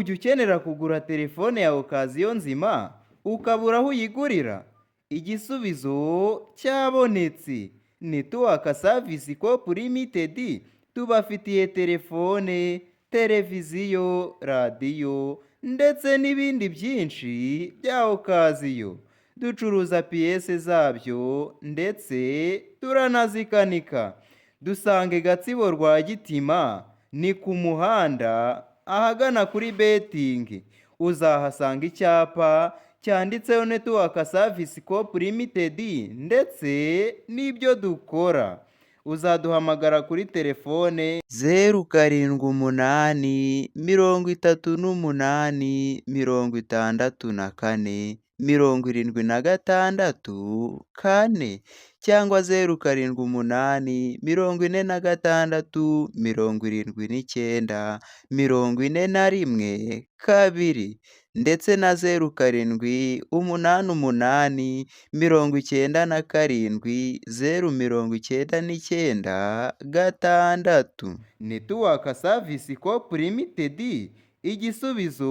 ujya ukenera kugura telefone ya okaziyo nzima ukabura aho uyigurira? Igisubizo cyabonetse. Network Service Corp Limited tubafitiye telefone, televiziyo, radiyo ndetse n'ibindi byinshi bya okaziyo. Ducuruza piyese zabyo ndetse turanazikanika. Dusange Gatsibo Rwagitima, ni ku muhanda ahagana kuri betingi. Uzahasanga icyapa cyanditseho Network Service Corp Limited ndetse n'ibyo dukora. Uzaduhamagara kuri telefone 0788 cyangwa 0746479441 ndetse na 0788970996. Network Service Corp Limited, igisubizo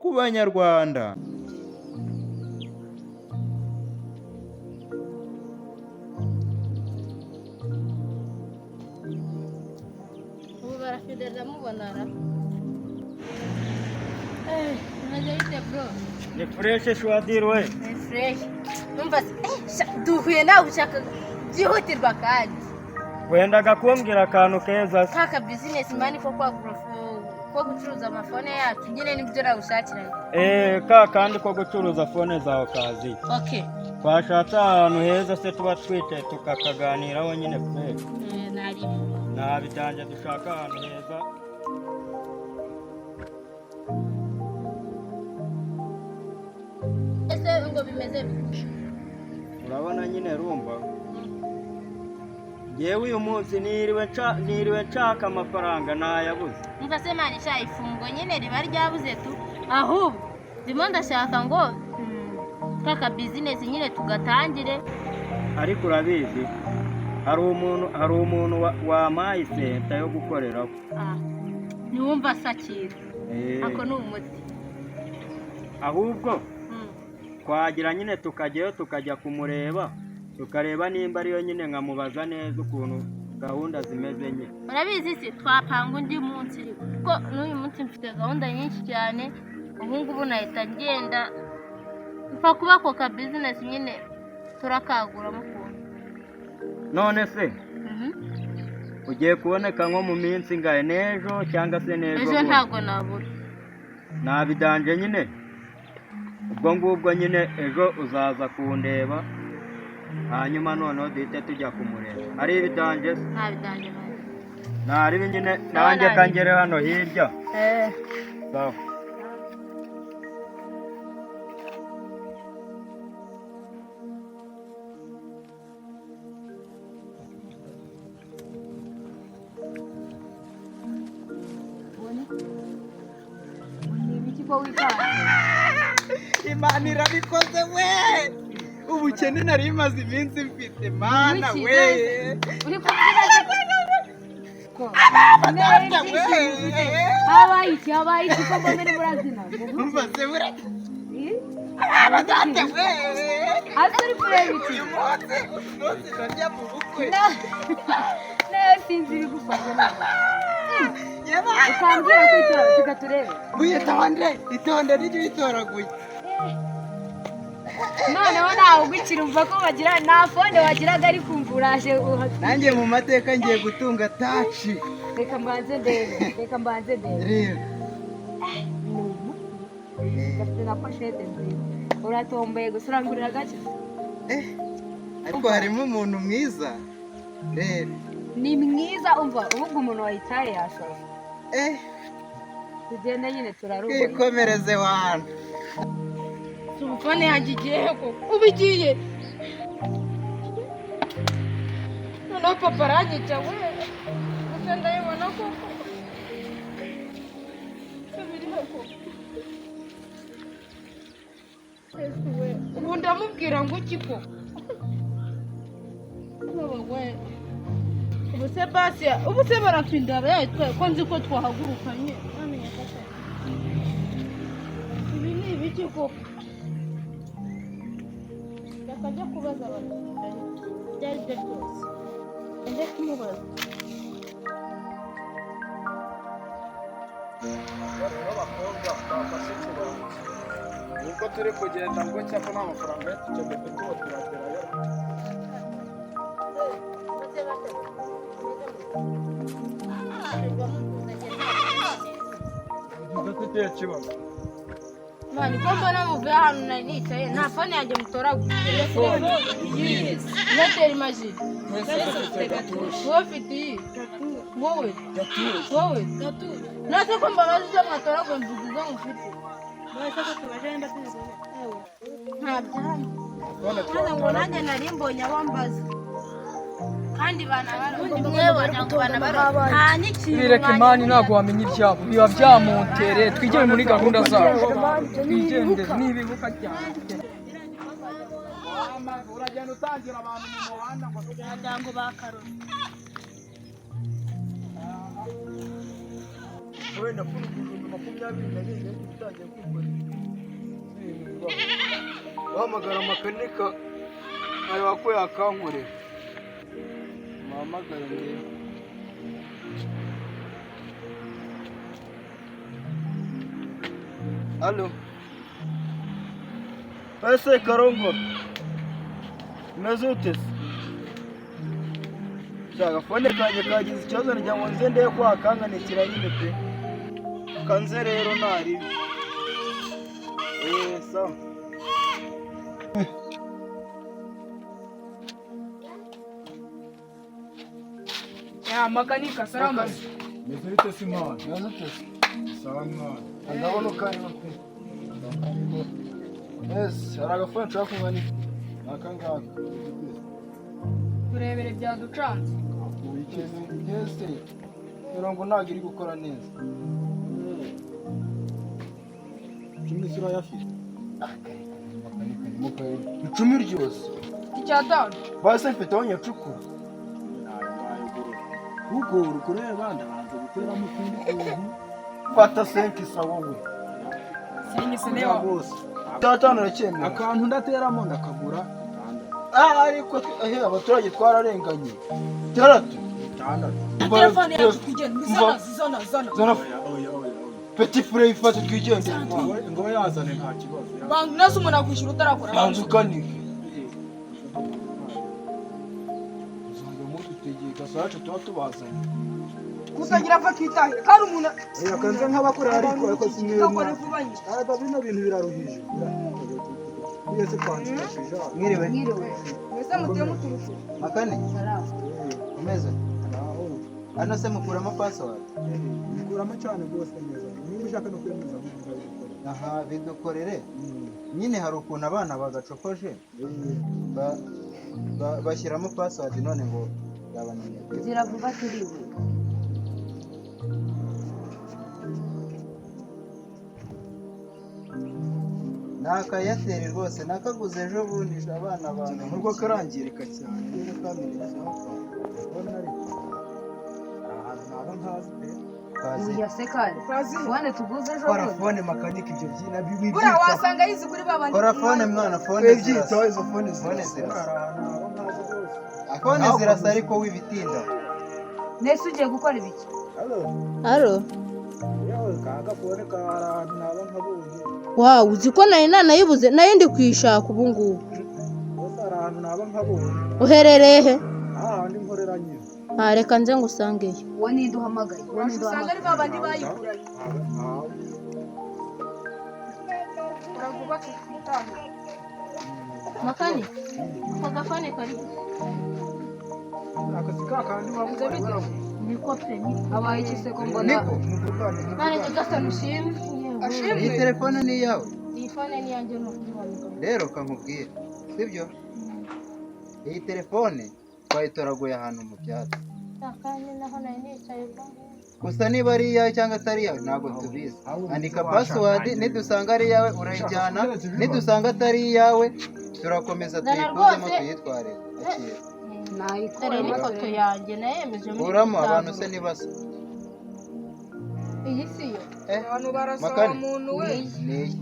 ku banyarwanda. ubu barafideza mubonara unajya bro Ni fresh shwadiri we. ni fresh numva duhuye nawe ushaka byihutirwa kandi Wendaga kumbwira akantu keza. kaka business man ko ko gucuruza amafone yacu nyine nibyo rawushakira. Ka kandi ko gucuruza fone za okazi. Okay. Twashatse ahantu heza se tuba twite tukakaganiraho nyine fresh. Nari Nabitanje dushaka ahantu heza. ese ngo bimeze Urabona nyine rumba. Yewe uyu munsi niriwe nshaka amafaranga nayabuze. umva se mani sha ifungo nyine riba ryabuze tu ahubwo ndimo ndashaka ngo kaka business nyine tugatangire. Ariko urabizi hari umuntu wamaye senta yo gukoreraho. Niwumva sakira ako ni umuti Ahubwo twagira nyine tukajyayo tukajya kumureba tukareba nimba ariyo nyine nkamubaza neza ukuntu gahunda zimeze nyine. urabizi se twapanga undi munsi kuko n'uyu munsi mfite gahunda nyinshi cyane. ubu ngubu nahita ngenda mfa kuba ako ka business nyine turakaguramo ukuntu. None se ugiye kuboneka nko mu minsi ngahe, n'ejo cyangwa se n'ejo? ejo ntabwo nabura. Nabidanje nyine ubwo ngubwo nyine ejo uzaza kundeba hanyuma noneho duhite tujya kumureba. Ari ibidanje se? nta bidanje Nari nyine nanjye kangere hano hirya. Sawa. Imana irabikoze we. Ubukene nari maze iminsi mfite mana we. uri kuvuga ko habaye iki ko mbona murazina Umva se bura. abadate we. asuri kureba iki Uyu munsi najya mu bukwe. sinzi iri gufasha Yaba. ukambwira ko itora tugaturebe itonde n'icyo bitoraguye. noneho nawe ugukira umva ko bagira nta fone wagiraga ari kumva uraje Nanjye mu mateka ngiye gutunga taci. reka mbanze ndebe Rero. gafite na poshete nziza uratomboye gusa urangurira gake. Ariko harimo umuntu mwiza. Rero. ni mwiza umva ahubwo umuntu wayitaye yashoje. tugende nyine turaruhuka. Kwikomereze wantu. Telefone yanjye igiye ko ubigiye noneho papa aranyica we gusa ndabibona koko biriho koko. ubu ndamubwira ngo iki ko ubu se basi ubu se barafindara ko nzi ko twahagurukanye ibi ni ibiki koko yakajya kubaza abantu ibyo ari byo byose ajya kumubaza b'abakobwa bafashe ikibanza nubwo turi kugenda ngo cyapa nta mafaranga tucomeka tuba turaterayo dufite ikibazo mani ko mbona muvuye ahantu nari nicaye nta fone yanjye mutoraguye Airtel imagine wowe ufite iyi wowe nase ko mbabaza icyo mwatoraguye mvuga izo mufite ntabyo ngo nanjye nari mbonye abo mbaza kandi bana bireke mani ntabwo wamenya ibyabo biba byamontere twigire muri gahunda zacu twigendere n'ibibuka cyane uragenda utangira abantu mu muhanda ngo ngo bakarora wenda kuri 24 utangiye kwikora wahamagara amakanika areba ko yakankorera wahamagara rero Halo ese Karongo umeze ute shaka fone kanjye kagize ikibazo njya ngo nze ndeye ko akanganikira nyine pe kanze rero ntari sawa ya makanika salama meze bite simana meze ute sawa mwana ndabona ukari pe yes hari agafone nshaka kunganika akangaka turebere byaducanze wikeze ngeze mirongo ntabwo iri gukora neza icumi sura yafite icumi ryose icyatanu base mfite aho nyacukura kuko uri kureba ndabanza guteramo utundi tuntu fata senki sa wowe sinyise newa bose icyatanu uracyemera akantu ndateramo ndakagura ariko abaturage twararenganye itandatu telefone yacu kugenda zana petit frere ifate twigendere ngo yazane nta kibazo banki nase umuntu akwishyura utarakora banza ukanike uzajya mudutegeye gasacu tuba tubazanye kutagira apfa kitahira kandi umuntu yakanze nk'abakorera ariko simwe gakore vuba nyine bino bintu biraruhije bigeze kwanzikashije mwiriwe mwese mutiye muturusha makane umeze hano se mukuramo password bikuramo cyane rwose neza niba ushaka no kwemeza aha bidukorere nyine hari ukuntu abana bagacokoje bashyiramo password none ngo yabananiye ziravuga turiwe nakayateri rwose nakaguze ejo bundi abana bantu nubwo karangirika cyane Uya sekari. Wane tuguze ejo bundi. Korafone makanika ibyo byina bibi. bura wasanga yizi kuri babandi korafone mwana fone byito izo fone zirasa fone zirasa ariko wibitinda Nese ugiye gukora ibiki? Halo yewe kaga fone karana naba nkabonye. wow uzi ko nari nanayibuze nayo ndi kwishaka ubu ngubu Bose arana naba nkabonye. uherereye he Ndi nkorera nyine. reka nze ngusangeyo Uwo ni duhamagaye. usanga ari babandi bayiguranye uravuga kitahira makani ako gafone kari Akazi kakandi wabura. niko pe Abaye iki se ko mbona? niko none kigasa mushimwe iyi telefone ni iyawe iyi fone ni yanjye rero kankubwira sibyo iyi telefone twayitoraguye ahantu mu byatsi kandi naho nari nicaye gusa niba ari iyawe cyangwa atari iyawe ntabwo tubizi andika password nidusanga ari iyawe urayijyana nidusanga atari iyawe turakomeza tuyikuzemo tuyitware akira dore n'ifoto yanjye nayemeje muri kuramo abantu se nibasa iyi si yo abantu barasaba Makane. umuntu we Niyi.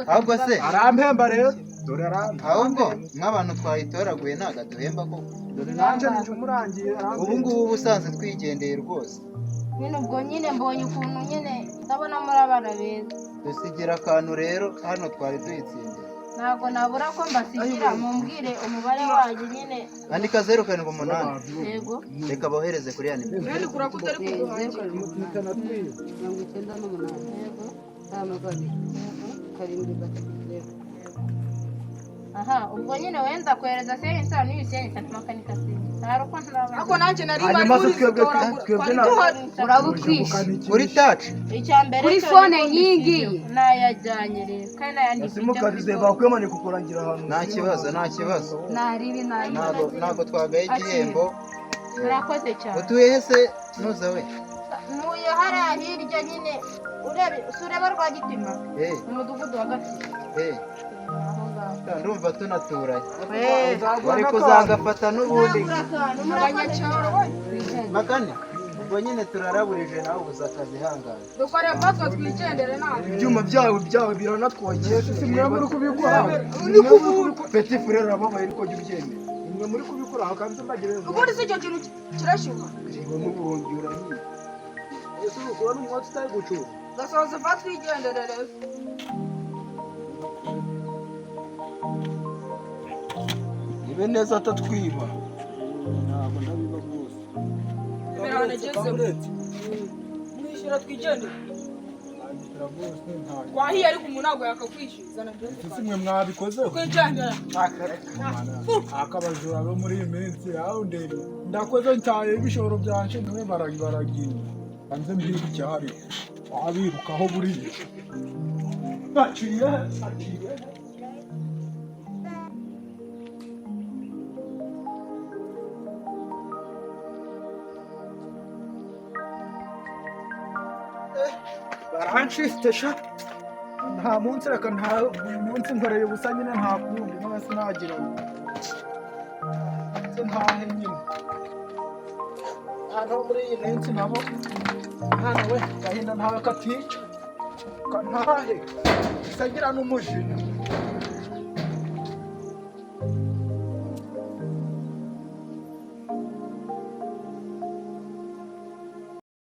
ahubwo se arampemba rero dore arampemba ahubwo nk'abantu twayitoraguye ntabwo aduhemba koko dore nanjye nije umurangiye ubu ngubu ubusanzwe twigendeye rwose nyine ubwo nyine mbonye ukuntu nyine ndabona muri abana beza dusigira akantu rero hano twari tuyitsindiye ntabwo nabura ko mbasigira mumbwire umubare wanyu nyine andika 078 yego reka bohereze kuri ya nimero kandi kurakuta ari kuduhangira mutana twiyo 98 aha ubwo nyine wenda kohereza seri nsano n'iyi seri nsano makanika seri ntari uko nturabona ako nanjye nari hanyuma se twebwe urabutwishe kuri touch icya mbere Kuri cyo phone ni nyingi. nayajyanye rero kandi nayandika simukarize bakwemane kukurangira ahantu nta kibazo nta kibazo naribi ntabwo twagaye igihembo murakoze cyane utuye he se nuza we ntuye hariya hirya nyine ureba rwa gitima eh umudugudu wa gafite eh aho ngaho ndumva tunaturanye wari kuzagafata n'ubundi abanyacyaro Makane ubwo nyine turaraburije nawe ubuze akazi ihangane dukore mpaka twigendere nawe ibyuma byawe biranatwogeye si mwe muri kubikora peti frere arababaye ariko jya ubyemera mwe muri kubikora hakanze mbagereza ubundi si icyo kintu kirashyuha ngo n'ubundi urahiye ese ukora n'umwotsi utari gucura gasoza va twigendere rero ibe neza atatwiba ntabwo ndabiba rwose mwishyura twigendere twahiye ariko umuntu ntabwo yakakwishyuza si mwe mwabikozeho twigendera akabajura bo muri iyi minsi aho ndebe ndakoze ntaye ibishoro byanje niwe baragiye hanze mbiri cyari wabirukaho buriya baciye baranshifte sha nta munsi reka nta uyu munsi nkoreye ubusa nyine nta kundi none sinagira se ntahe nyine hano muri iyi minsi nabo hano we gahinda ntawe katica kantahe isagira n'umujinya